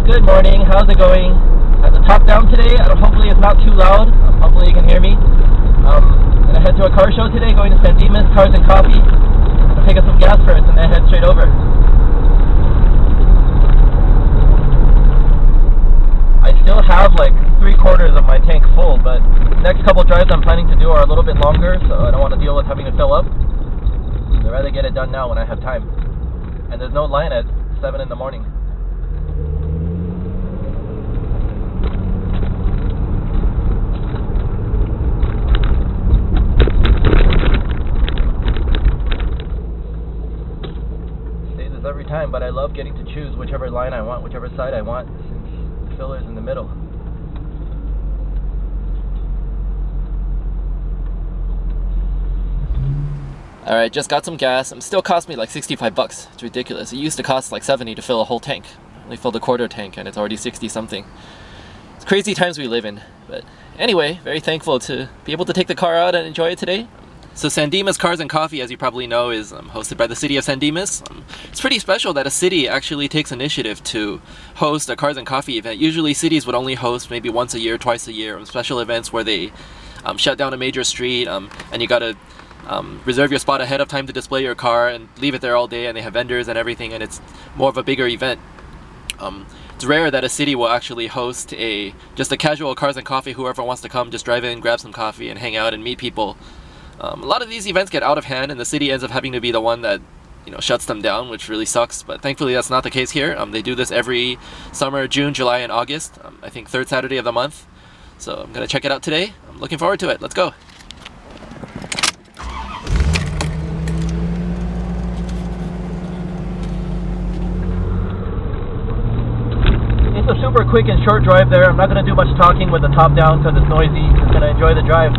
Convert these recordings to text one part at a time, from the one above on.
Good morning, how's it going? At the top down today, hopefully it's not too loud, hopefully you can hear me. I'm gonna head to a car show today, going to San Dimas Cars and Coffee. I'll pick up some gas first and then head straight over. I still have like 3/4 of my tank full, but the next couple drives I'm planning to do are a little bit longer, so I don't want to deal with having to fill up. I'd rather get it done now when I have time. And there's no line at 7 in the morning. Every time, but I love getting to choose whichever line I want, whichever side I want, since the filler's in the middle. Alright, just got some gas. It still cost me like 65 bucks. It's ridiculous. It used to cost like 70 to fill a whole tank. I only filled a quarter tank and it's already 60 something. It's crazy times we live in. But anyway, very thankful to be able to take the car out and enjoy it today. So San Dimas Cars and Coffee, as you probably know, is hosted by the City of San Dimas. It's pretty special that a city actually takes initiative to host a Cars and Coffee event. Usually cities would only host maybe once a year, twice a year, special events where they shut down a major street and you gotta reserve your spot ahead of time to display your car and leave it there all day, and they have vendors and everything, and it's more of a bigger event. It's rare that a city will actually host just a casual Cars and Coffee. Whoever wants to come, just drive in, grab some coffee and hang out and meet people. A lot of these events get out of hand and the city ends up having to be the one that, shuts them down, which really sucks. But thankfully that's not the case here. They do this every summer, June, July, and August. I think third Saturday of the month. So I'm gonna check it out today. I'm looking forward to it. Let's go. It's a super quick and short drive there. I'm not gonna do much talking with the top down because it's noisy. Just gonna enjoy the drive.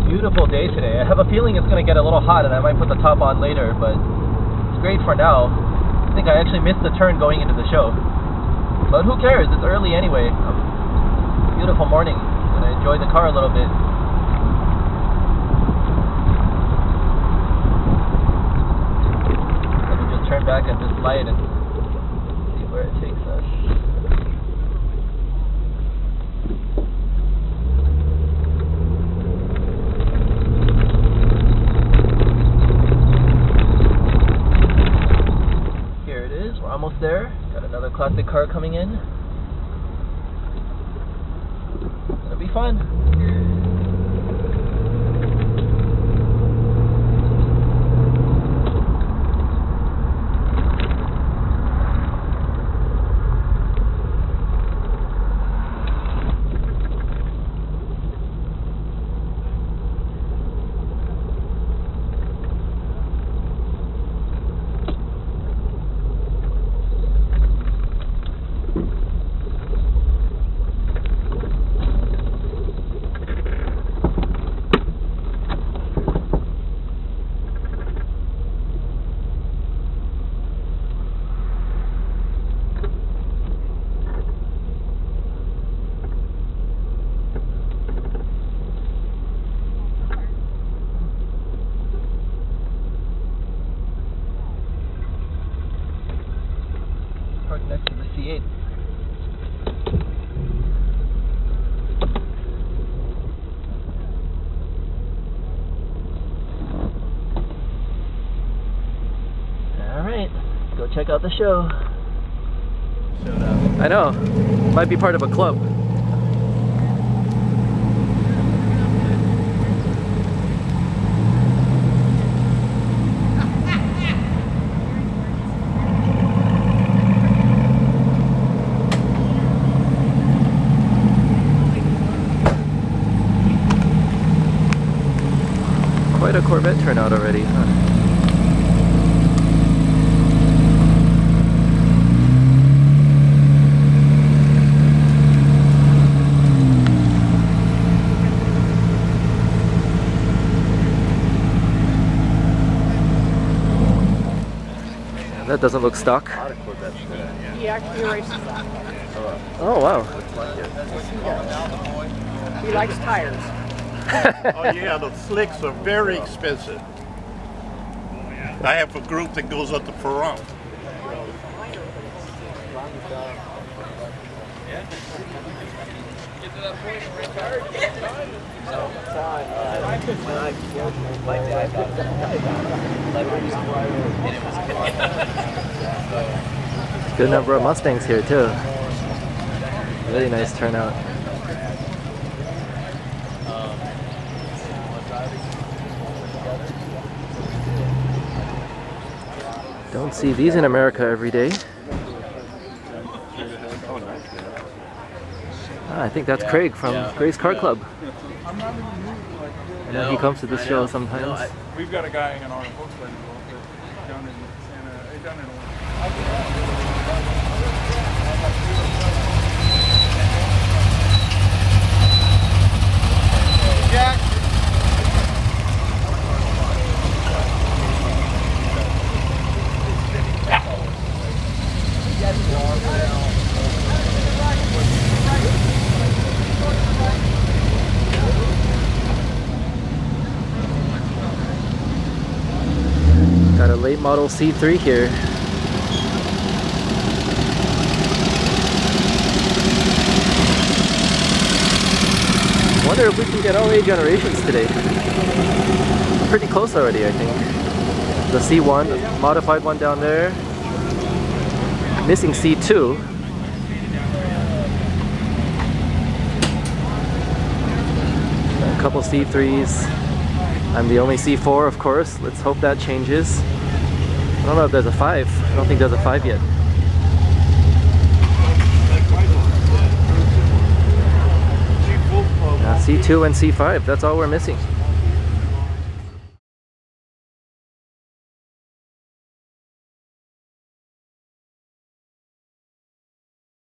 Beautiful day today. I have a feeling it's going to get a little hot and I might put the top on later, but it's great for now. I think I actually missed the turn going into the show, but who cares, it's early anyway. Beautiful morning. I'm going to enjoy the car a little bit. Let me just turn back and just light and see where it takes us. Almost there. Got another classic car coming in. It'll be fun. Next to the C8. Alright, let's go check out the show. I know, might be part of a club. Quite a Corvette turnout already, huh? That doesn't look stock. He actually erases that. Oh wow. He likes tires. Oh yeah, the slicks are very expensive. I have a group that goes up to Ferrand. Good number of Mustangs here too. Really nice turnout. Don't see these in America every day. I think that's Craig from Gray's Car Club. I know he comes to this show sometimes. We've got a guy in our Volkswagen down in Jack. Got a late model C3 here. Wonder if we can get all 8 generations today. Pretty close already, I think. The C1, modified one down there. Missing C2. A couple C3s. I'm the only C4, of course. Let's hope that changes. I don't know if there's a 5. I don't think there's a 5 yet. C2 and C5, that's all we're missing.